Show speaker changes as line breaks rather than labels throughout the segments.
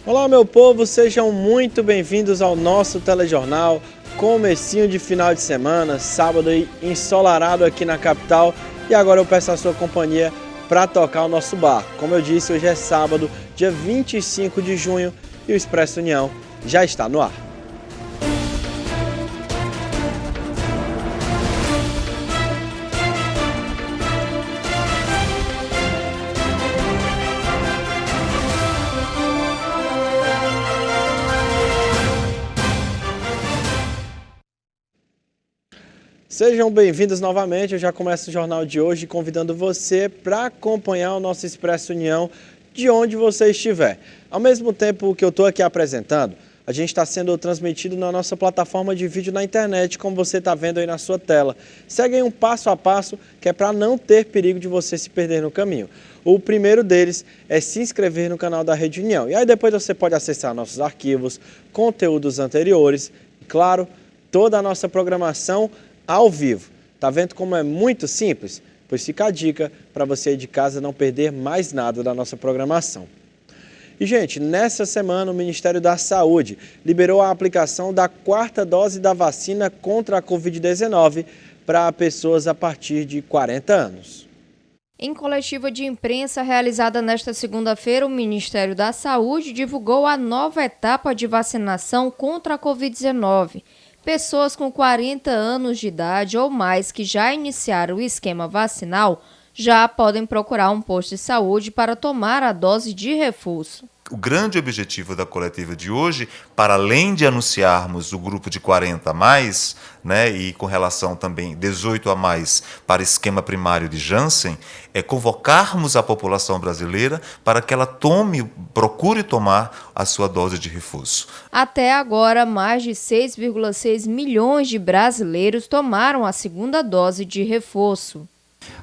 Olá, meu povo, sejam muito bem-vindos ao nosso telejornal. Comecinho de final de semana, sábado ensolarado aqui na capital. E agora eu peço a sua companhia para tocar o nosso bar. Como eu disse, hoje é sábado, dia 25 de junho e o Expresso União já está no ar. Sejam bem-vindos novamente, eu já começo o jornal de hoje convidando você para acompanhar o nosso Expresso União de onde você estiver. Ao mesmo tempo que eu estou aqui apresentando, a gente está sendo transmitido na nossa plataforma de vídeo na internet, como você está vendo aí na sua tela. Segue aí um passo a passo, que é para não ter perigo de você se perder no caminho. O primeiro deles é se inscrever no canal da Rede União. E aí depois você pode acessar nossos arquivos, conteúdos anteriores e, claro, toda a nossa programação ao vivo. Tá vendo como é muito simples? Pois fica a dica para você aí de casa não perder mais nada da nossa programação. E, gente, nessa semana o Ministério da Saúde liberou a aplicação da 4ª dose da vacina contra a Covid-19 para pessoas a partir de 40 anos.
Em coletiva de imprensa realizada nesta segunda-feira, o Ministério da Saúde divulgou a nova etapa de vacinação contra a Covid-19. Pessoas com 40 anos de idade ou mais que já iniciaram o esquema vacinal já podem procurar um posto de saúde para tomar a dose de reforço.
O grande objetivo da coletiva de hoje, para além de anunciarmos o grupo de 40 a mais, e com relação também 18 a mais para esquema primário de Janssen, é convocarmos a população brasileira para que ela procure tomar a sua dose de reforço.
Até agora, mais de 6,6 milhões de brasileiros tomaram a segunda dose de reforço.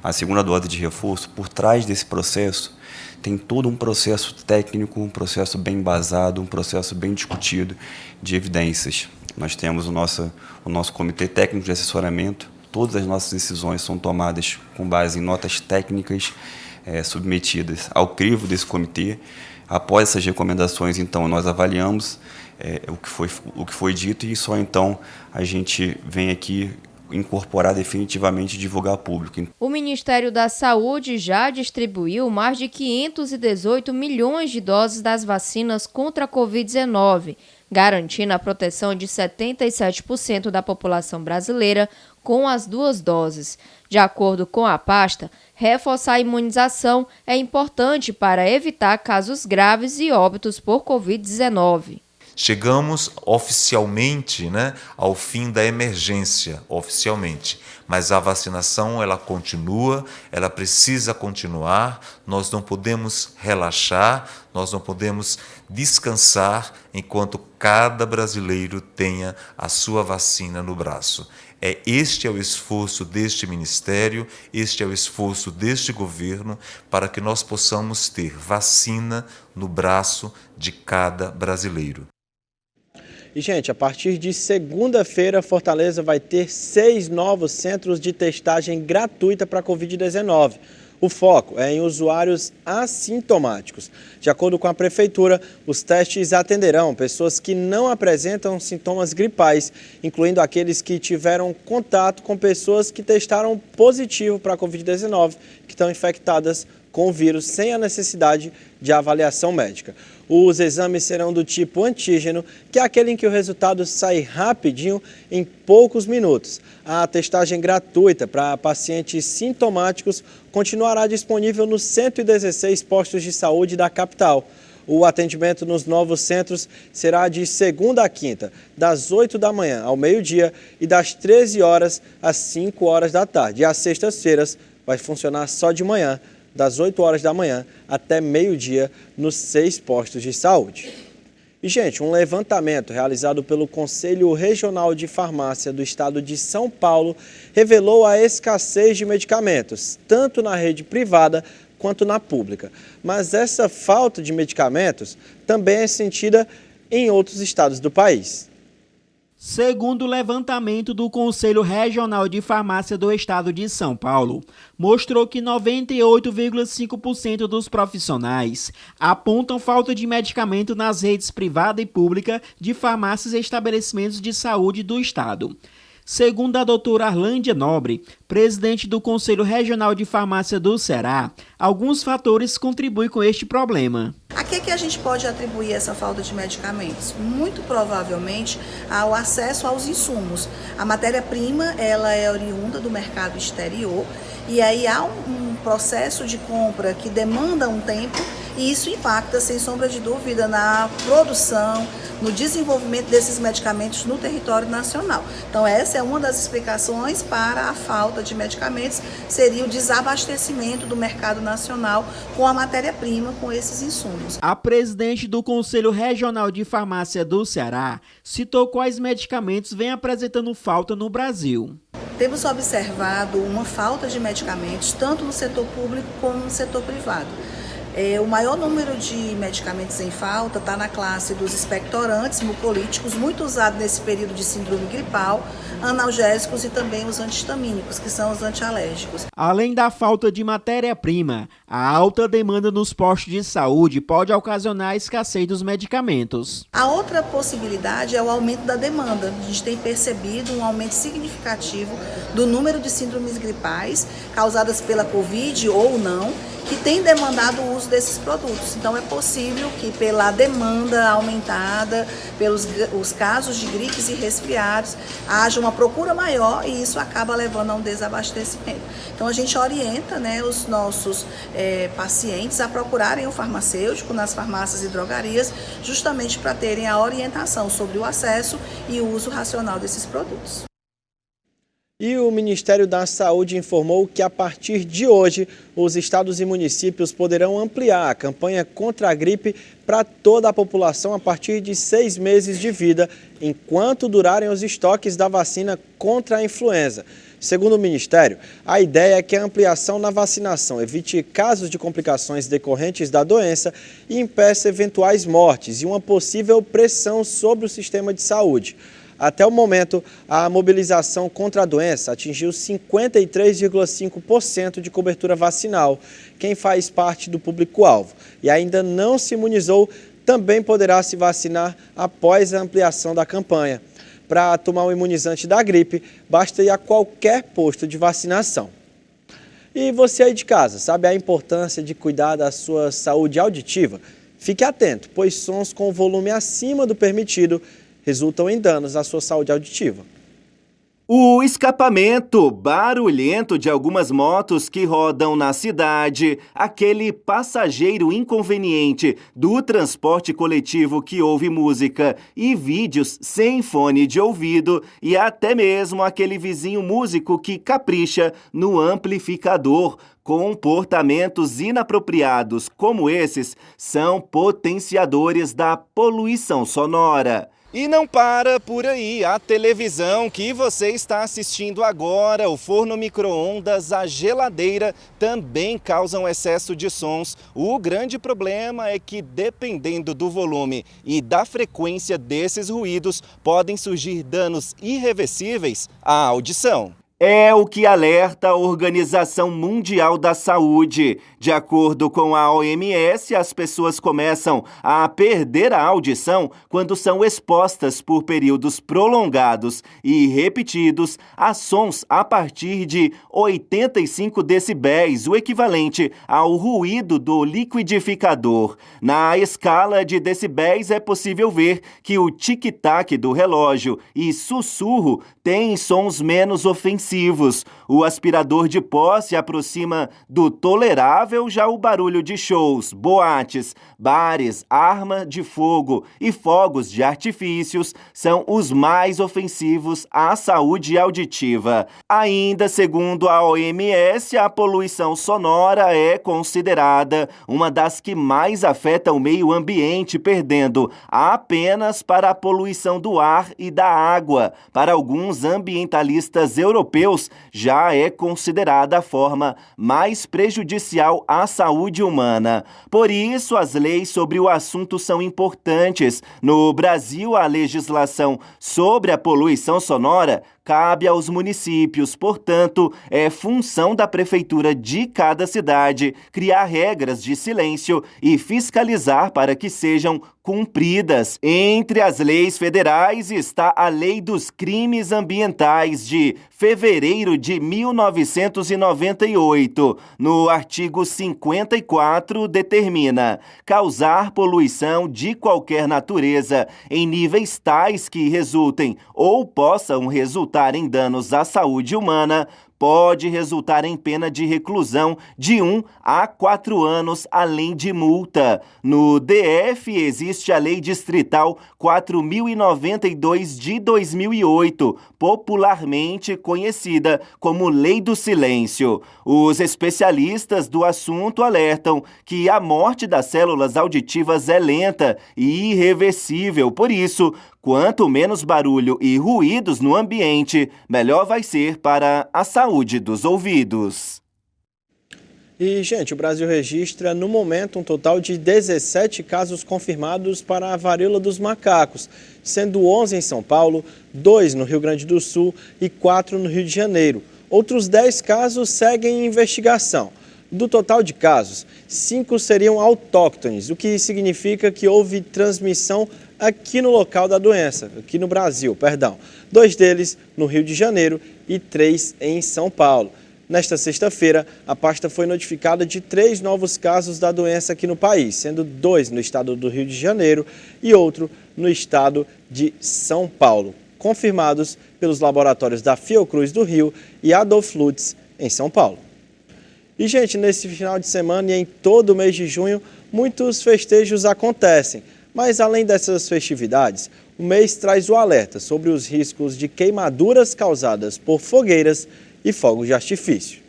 A segunda dose de reforço, por trás desse processo, tem todo um processo técnico, um processo bem embasado, um processo bem discutido de evidências. Nós temos o nosso comitê técnico de assessoramento, todas as nossas decisões são tomadas com base em notas técnicas submetidas ao crivo desse comitê. Após essas recomendações, então, nós avaliamos o que foi dito e só então a gente vem aqui incorporar definitivamente e divulgar ao público.
O Ministério da Saúde já distribuiu mais de 518 milhões de doses das vacinas contra a Covid-19, garantindo a proteção de 77% da população brasileira com as 2 doses. De acordo com a pasta, reforçar a imunização é importante para evitar casos graves e óbitos por Covid-19.
Chegamos oficialmente ao fim da emergência, oficialmente. Mas a vacinação ela continua, ela precisa continuar, nós não podemos relaxar, nós não podemos descansar enquanto cada brasileiro tenha a sua vacina no braço. Este é o esforço deste Ministério, este é o esforço deste governo para que nós possamos ter vacina no braço de cada brasileiro.
E, gente, a partir de segunda-feira, Fortaleza vai ter 6 novos centros de testagem gratuita para a Covid-19. O foco é em usuários assintomáticos. De acordo com a Prefeitura, os testes atenderão pessoas que não apresentam sintomas gripais, incluindo aqueles que tiveram contato com pessoas que testaram positivo para a Covid-19, que estão infectadas com o vírus sem a necessidade de avaliação médica. Os exames serão do tipo antígeno, que é aquele em que o resultado sai rapidinho, em poucos minutos. A testagem gratuita para pacientes sintomáticos continuará disponível nos 116 postos de saúde da capital. O atendimento nos novos centros será de segunda a quinta, das 8 da manhã ao meio-dia e das 13 horas às 5 horas da tarde. E às sextas-feiras vai funcionar só de manhã, das 8 horas da manhã até meio-dia, nos 6 postos de saúde. E, gente, um levantamento realizado pelo Conselho Regional de Farmácia do Estado de São Paulo revelou a escassez de medicamentos, tanto na rede privada quanto na pública. Mas essa falta de medicamentos também é sentida em outros estados do país.
Segundo o levantamento do Conselho Regional de Farmácia do Estado de São Paulo, mostrou que 98,5% dos profissionais apontam falta de medicamento nas redes privada e pública de farmácias e estabelecimentos de saúde do Estado. Segundo a doutora Arlândia Nobre, presidente do Conselho Regional de Farmácia do Ceará, alguns fatores contribuem com este problema.
A que a gente pode atribuir essa falta de medicamentos? Muito provavelmente ao acesso aos insumos. A matéria-prima ela é oriunda do mercado exterior e aí há um processo de compra que demanda um tempo e isso impacta, sem sombra de dúvida, na produção, no desenvolvimento desses medicamentos no território nacional. Então essa é uma das explicações para a falta de medicamentos, seria o desabastecimento do mercado nacional com a matéria-prima, com esses insumos.
A presidente do Conselho Regional de Farmácia do Ceará citou quais medicamentos vêm apresentando falta no Brasil.
Temos observado uma falta de medicamentos tanto no setor público como no setor privado. O maior número de medicamentos em falta está na classe dos expectorantes, mucolíticos, muito usado nesse período de síndrome gripal, analgésicos e também os antihistamínicos, que são os antialérgicos.
Além da falta de matéria-prima, a alta demanda nos postos de saúde pode ocasionar a escassez dos medicamentos.
A outra possibilidade é o aumento da demanda. A gente tem percebido um aumento significativo do número de síndromes gripais causadas pela Covid ou não, que tem demandado o uso desses produtos. Então é possível que pela demanda aumentada, pelos os casos de gripes e resfriados, haja uma procura maior e isso acaba levando a um desabastecimento. Então a gente orienta, os nossos pacientes a procurarem o farmacêutico nas farmácias e drogarias, justamente para terem a orientação sobre o acesso e o uso racional desses produtos.
E o Ministério da Saúde informou que a partir de hoje, os estados e municípios poderão ampliar a campanha contra a gripe para toda a população a partir de 6 meses de vida, enquanto durarem os estoques da vacina contra a influenza. Segundo o Ministério, a ideia é que a ampliação na vacinação evite casos de complicações decorrentes da doença e impeça eventuais mortes e uma possível pressão sobre o sistema de saúde. Até o momento, a mobilização contra a doença atingiu 53,5% de cobertura vacinal. Quem faz parte do público-alvo e ainda não se imunizou também poderá se vacinar após a ampliação da campanha. Para tomar o imunizante da gripe, basta ir a qualquer posto de vacinação. E você aí de casa, sabe a importância de cuidar da sua saúde auditiva? Fique atento, pois sons com volume acima do permitido resultam em danos à sua saúde auditiva.
O escapamento barulhento de algumas motos que rodam na cidade, aquele passageiro inconveniente do transporte coletivo que ouve música e vídeos sem fone de ouvido e até mesmo aquele vizinho músico que capricha no amplificador. Comportamentos inapropriados como esses são potenciadores da poluição sonora. E não para por aí, a televisão que você está assistindo agora, o forno micro-ondas, a geladeira também causam excesso de sons. O grande problema é que, dependendo do volume e da frequência desses ruídos, podem surgir danos irreversíveis à audição. É o que alerta a Organização Mundial da Saúde. De acordo com a OMS, as pessoas começam a perder a audição quando são expostas por períodos prolongados e repetidos a sons a partir de 85 decibéis, o equivalente ao ruído do liquidificador. Na escala de decibéis é possível ver que o tic-tac do relógio e sussurro têm sons menos ofensivos. O aspirador de pó se aproxima do tolerável, já o barulho de shows, boates, bares, arma de fogo e fogos de artifícios são os mais ofensivos à saúde auditiva. Ainda segundo a OMS, a poluição sonora é considerada uma das que mais afeta o meio ambiente, perdendo apenas para a poluição do ar e da água. Para alguns ambientalistas europeus, europeus, já é considerada a forma mais prejudicial à saúde humana. Por isso, as leis sobre o assunto são importantes. No Brasil, a legislação sobre a poluição sonora cabe aos municípios, portanto, é função da prefeitura de cada cidade criar regras de silêncio e fiscalizar para que sejam cumpridas. Entre as leis federais está a Lei dos Crimes Ambientais de fevereiro de 1998. No artigo 54, determina causar poluição de qualquer natureza em níveis tais que resultem ou possam resultar em danos à saúde humana, pode resultar em pena de reclusão de 1 a 4 anos, além de multa. No DF, existe a Lei Distrital 4.092 de 2008, popularmente conhecida como Lei do Silêncio. Os especialistas do assunto alertam que a morte das células auditivas é lenta e irreversível, por isso, quanto menos barulho e ruídos no ambiente, melhor vai ser para a saúde dos ouvidos.
E, gente, o Brasil registra, no momento, um total de 17 casos confirmados para a varíola dos macacos, sendo 11 em São Paulo, 2 no Rio Grande do Sul e 4 no Rio de Janeiro. Outros 10 casos seguem em investigação. Do total de casos, 5 seriam autóctones, o que significa que houve transmissão aqui no local da doença, aqui no Brasil, 2 deles no Rio de Janeiro e 3 em São Paulo. Nesta sexta-feira, a pasta foi notificada de 3 novos casos da doença aqui no país, sendo 2 no estado do Rio de Janeiro e outro no estado de São Paulo, confirmados pelos laboratórios da Fiocruz do Rio e Adolf Lutz, em São Paulo. E, gente, nesse final de semana e em todo o mês de junho, muitos festejos acontecem. Mas, além dessas festividades, o mês traz o alerta sobre os riscos de queimaduras causadas por fogueiras e fogos de artifício.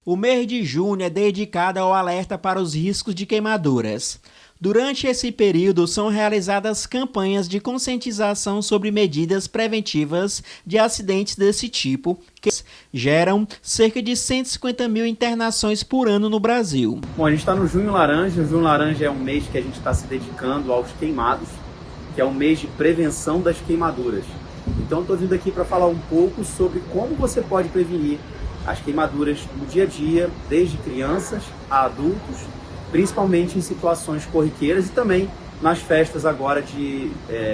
O mês de junho é dedicado ao alerta para os riscos de queimaduras. Durante esse período, são realizadas campanhas de conscientização sobre medidas preventivas de acidentes desse tipo, que geram cerca de 150 mil internações por ano no Brasil.
Bom, a gente está no Junho Laranja. O Junho Laranja é um mês que a gente está se dedicando aos queimados, que é um mês de prevenção das queimaduras. Então, estou vindo aqui para falar um pouco sobre como você pode prevenir as queimaduras no dia a dia, desde crianças a adultos, principalmente em situações corriqueiras e também nas festas agora de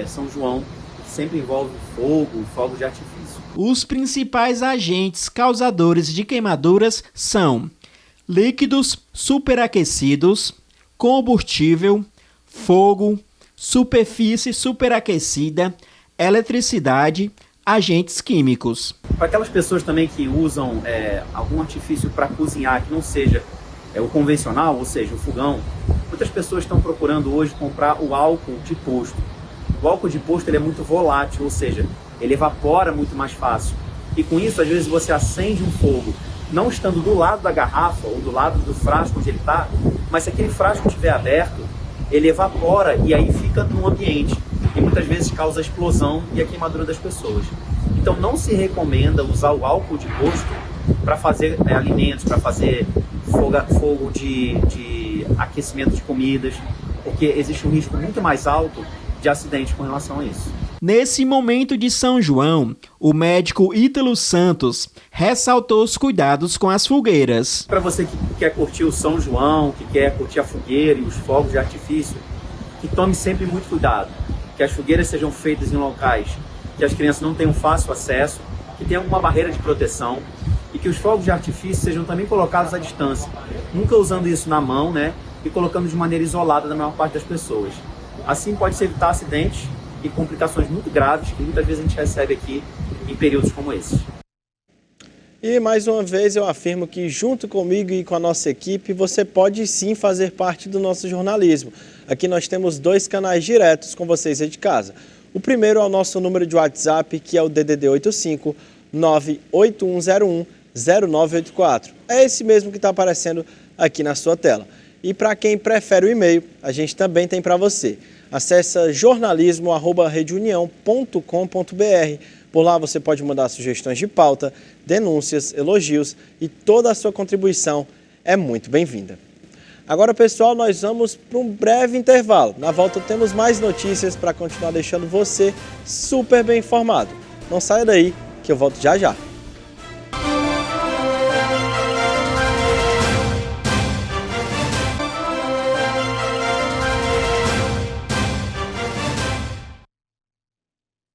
São João, que sempre envolve fogos de artifício.
Os principais agentes causadores de queimaduras são líquidos superaquecidos, combustível, fogo, superfície superaquecida, eletricidade, agentes químicos.
Para aquelas pessoas também que usam algum artifício para cozinhar que não seja o convencional, ou seja, o fogão, muitas pessoas estão procurando hoje comprar o álcool de posto. O álcool de posto ele é muito volátil, ou seja, ele evapora muito mais fácil. E com isso, às vezes você acende um fogo, não estando do lado da garrafa ou do lado do frasco onde ele está, mas se aquele frasco estiver aberto, ele evapora e aí fica no ambiente. E muitas vezes causa a explosão e a queimadura das pessoas. Então não se recomenda usar o álcool de posto para fazer alimentos, para fazer fogo de aquecimento de comidas, porque existe um risco muito mais alto de acidente com relação a isso.
Nesse momento de São João, o médico Ítalo Santos ressaltou os cuidados com as fogueiras.
Para você que quer curtir o São João, que quer curtir a fogueira e os fogos de artifício, que tome sempre muito cuidado, que as fogueiras sejam feitas em locais que as crianças não tenham fácil acesso, que tenha alguma barreira de proteção e que os fogos de artifício sejam também colocados à distância, nunca usando isso na mão, e colocando de maneira isolada da maior parte das pessoas. Assim pode-se evitar acidentes e complicações muito graves que muitas vezes a gente recebe aqui em períodos como esses.
E mais uma vez eu afirmo que junto comigo e com a nossa equipe você pode sim fazer parte do nosso jornalismo. Aqui nós temos 2 canais diretos com vocês aí de casa. O primeiro é o nosso número de WhatsApp, que é o DDD 85 98101 0984. É esse mesmo que está aparecendo aqui na sua tela. E para quem prefere o e-mail, a gente também tem para você. Acesse jornalismo@redeunião.com.br, Por lá você pode mandar sugestões de pauta, denúncias, elogios e toda a sua contribuição é muito bem-vinda. Agora, pessoal, nós vamos para um breve intervalo. Na volta temos mais notícias para continuar deixando você super bem informado. Não saia daí que eu volto já já.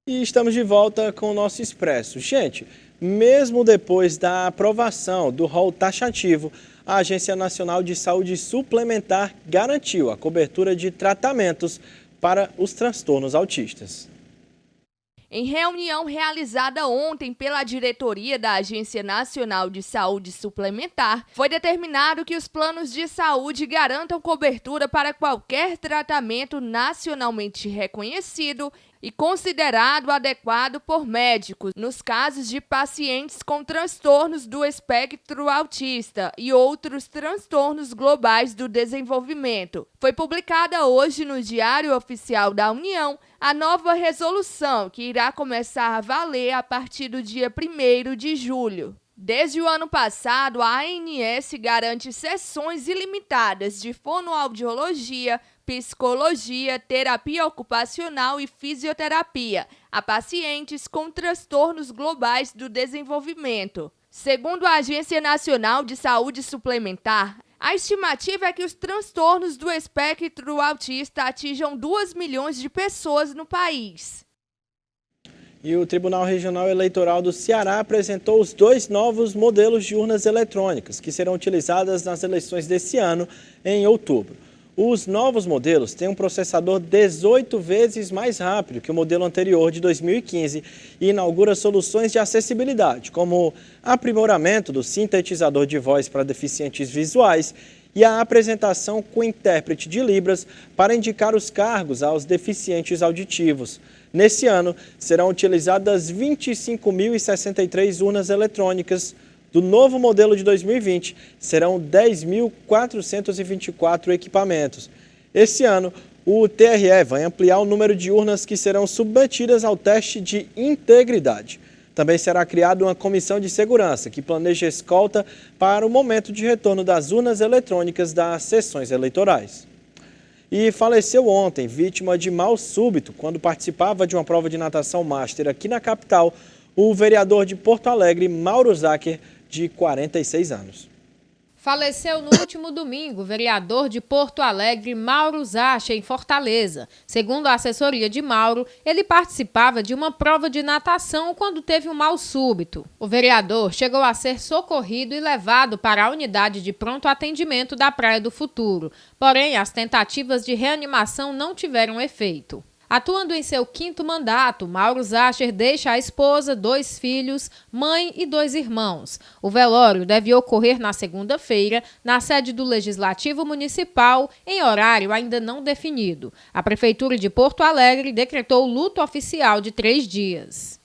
E estamos de volta com o nosso Expresso. Gente, mesmo depois da aprovação do rol taxativo, a Agência Nacional de Saúde Suplementar garantiu a cobertura de tratamentos para os transtornos autistas.
Em reunião realizada ontem pela diretoria da Agência Nacional de Saúde Suplementar, foi determinado que os planos de saúde garantam cobertura para qualquer tratamento nacionalmente reconhecido e considerado adequado por médicos nos casos de pacientes com transtornos do espectro autista e outros transtornos globais do desenvolvimento. Foi publicada hoje no Diário Oficial da União a nova resolução, que irá começar a valer a partir do dia 1º de julho. Desde o ano passado, a ANS garante sessões ilimitadas de fonoaudiologia, psicologia, terapia ocupacional e fisioterapia a pacientes com transtornos globais do desenvolvimento. Segundo a Agência Nacional de Saúde Suplementar, a estimativa é que os transtornos do espectro autista atinjam 2 milhões de pessoas no país.
E o Tribunal Regional Eleitoral do Ceará apresentou os 2 novos modelos de urnas eletrônicas que serão utilizadas nas eleições desse ano, em outubro. Os novos modelos têm um processador 18 vezes mais rápido que o modelo anterior de 2015 e inaugura soluções de acessibilidade, como aprimoramento do sintetizador de voz para deficientes visuais e a apresentação com intérprete de Libras para indicar os cargos aos deficientes auditivos. Nesse ano, serão utilizadas 25.063 urnas eletrônicas. Do novo modelo de 2020, serão 10.424 equipamentos. Esse ano, o TRE vai ampliar o número de urnas que serão submetidas ao teste de integridade. Também será criada uma comissão de segurança que planeja escolta para o momento de retorno das urnas eletrônicas das sessões eleitorais. E faleceu ontem, vítima de mal súbito, quando participava de uma prova de natação master aqui na capital, o vereador de Porto Alegre, Mauro Zacher, de 46 anos.
Faleceu no último domingo o vereador de Porto Alegre, Mauro Zacher, em Fortaleza. Segundo a assessoria de Mauro, ele participava de uma prova de natação quando teve um mal súbito. O vereador chegou a ser socorrido e levado para a unidade de pronto atendimento da Praia do Futuro. Porém, as tentativas de reanimação não tiveram efeito. Atuando em seu 5º mandato, Mauro Zacher deixa a esposa, 2 filhos, mãe e 2 irmãos. O velório deve ocorrer na segunda-feira, na sede do Legislativo Municipal, em horário ainda não definido. A Prefeitura de Porto Alegre decretou luto oficial de 3 dias.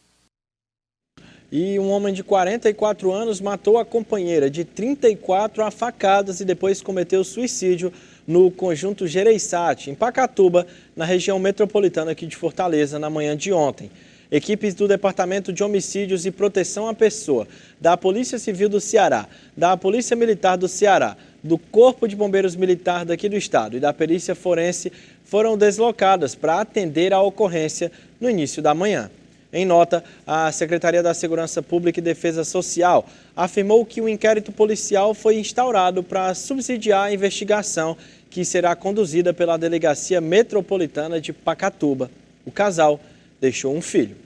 E um homem de 44 anos matou a companheira de 34 a facadas e depois cometeu suicídio no conjunto Gereissati, em Pacatuba, na região metropolitana aqui de Fortaleza, na manhã de ontem. Equipes do Departamento de Homicídios e Proteção à Pessoa, da Polícia Civil do Ceará, da Polícia Militar do Ceará, do Corpo de Bombeiros Militar daqui do estado e da Perícia Forense foram deslocadas para atender a ocorrência no início da manhã. Em nota, a Secretaria da Segurança Pública e Defesa Social afirmou que o inquérito policial foi instaurado para subsidiar a investigação que será conduzida pela Delegacia Metropolitana de Pacatuba. O casal deixou um filho.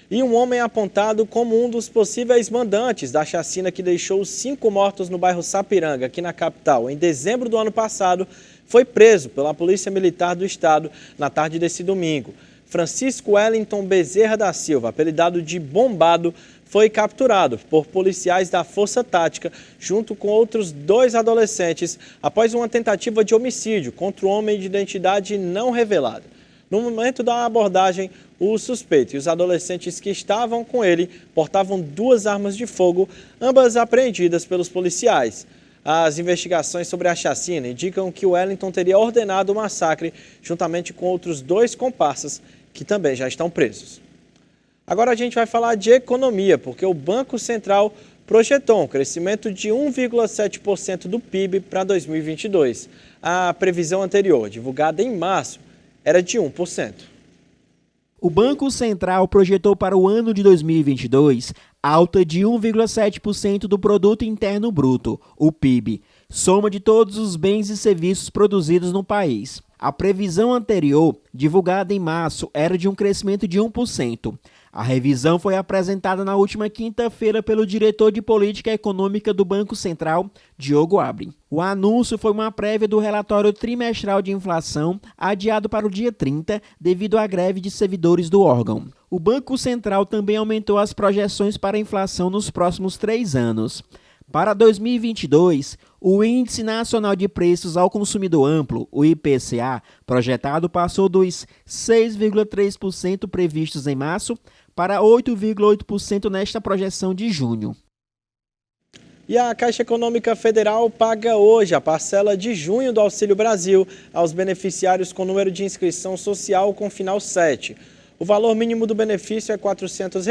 E um homem apontado como um dos possíveis mandantes da chacina que deixou 5 mortos no bairro Sapiranga, aqui na capital, em dezembro do ano passado, foi preso pela Polícia Militar do Estado na tarde desse domingo. Francisco Wellington Bezerra da Silva, apelidado de Bombado, foi capturado por policiais da Força Tática, junto com outros 2 adolescentes, após uma tentativa de homicídio contra um homem de identidade não revelada. No momento da abordagem, o suspeito e os adolescentes que estavam com ele portavam 2 armas de fogo, ambas apreendidas pelos policiais. As investigações sobre a chacina indicam que Wellington teria ordenado o massacre, juntamente com outros 2 comparsas, que também já estão presos. Agora a gente vai falar de economia, porque o Banco Central projetou um crescimento de 1,7% do PIB para 2022. A previsão anterior, divulgada em março, era de 1%.
O Banco Central projetou para o ano de 2022 alta de 1,7% do Produto Interno Bruto, o PIB, soma de todos os bens e serviços produzidos no país. A previsão anterior, divulgada em março, era de um crescimento de 1%. A revisão foi apresentada na última quinta-feira pelo diretor de Política Econômica do Banco Central, Diogo Abrem. O anúncio foi uma prévia do relatório trimestral de inflação, adiado para o dia 30, devido à greve de servidores do órgão. O Banco Central também aumentou as projeções para a inflação nos próximos 3 anos. Para 2022, o Índice Nacional de Preços ao Consumidor Amplo, o IPCA, projetado passou dos 6,3% previstos em março para 8,8% nesta projeção de junho.
E a Caixa Econômica Federal paga hoje a parcela de junho do Auxílio Brasil aos beneficiários com número de inscrição social com final 7. O valor mínimo do benefício é R$ 400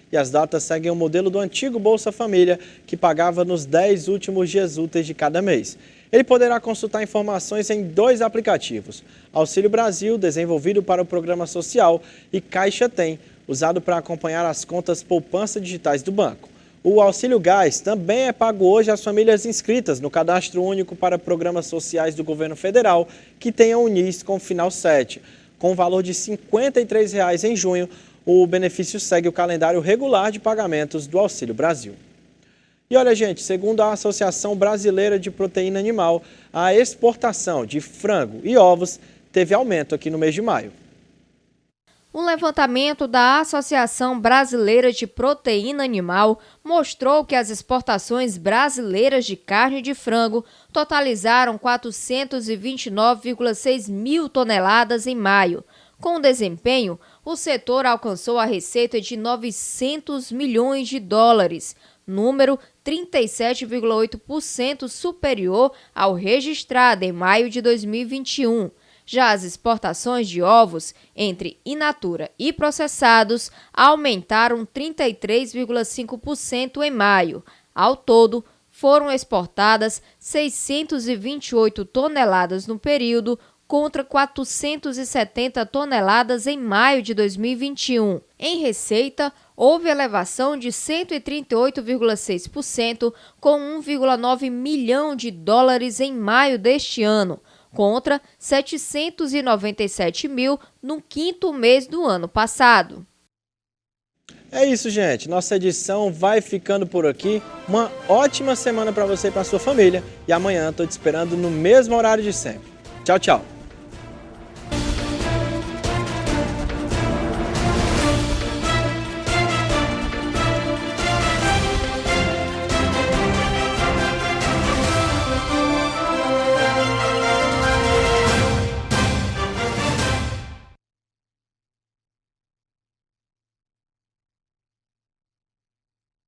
e as datas seguem o modelo do antigo Bolsa Família, que pagava nos 10 últimos dias úteis de cada mês. Ele poderá consultar informações em 2 aplicativos: Auxílio Brasil, desenvolvido para o Programa Social, e Caixa Tem, usado para acompanhar as contas poupança digitais do banco. O Auxílio Gás também é pago hoje às famílias inscritas no Cadastro Único para Programas Sociais do Governo Federal que tenham o NIS com final 7. Com o valor de R$ 53 em junho, o benefício segue o calendário regular de pagamentos do Auxílio Brasil. E olha, gente, segundo a Associação Brasileira de Proteína Animal, a exportação de frango e ovos teve aumento aqui no mês de maio.
Um levantamento da Associação Brasileira de Proteína Animal mostrou que as exportações brasileiras de carne de frango totalizaram 429,6 mil toneladas em maio. Com o desempenho, o setor alcançou a receita de 900 milhões de dólares, número 37,8% superior ao registrado em maio de 2021. Já as exportações de ovos, entre in natura e processados, aumentaram 33,5% em maio. Ao todo, foram exportadas 628 toneladas no período, contra 470 toneladas em maio de 2021. Em receita, houve elevação de 138,6%, com 1,9 milhão de dólares em maio deste ano, contra 797 mil no 5º mês do ano passado.
É isso, gente. Nossa edição vai ficando por aqui. Uma ótima semana para você e para sua família. E amanhã estou te esperando no mesmo horário de sempre. Tchau, tchau.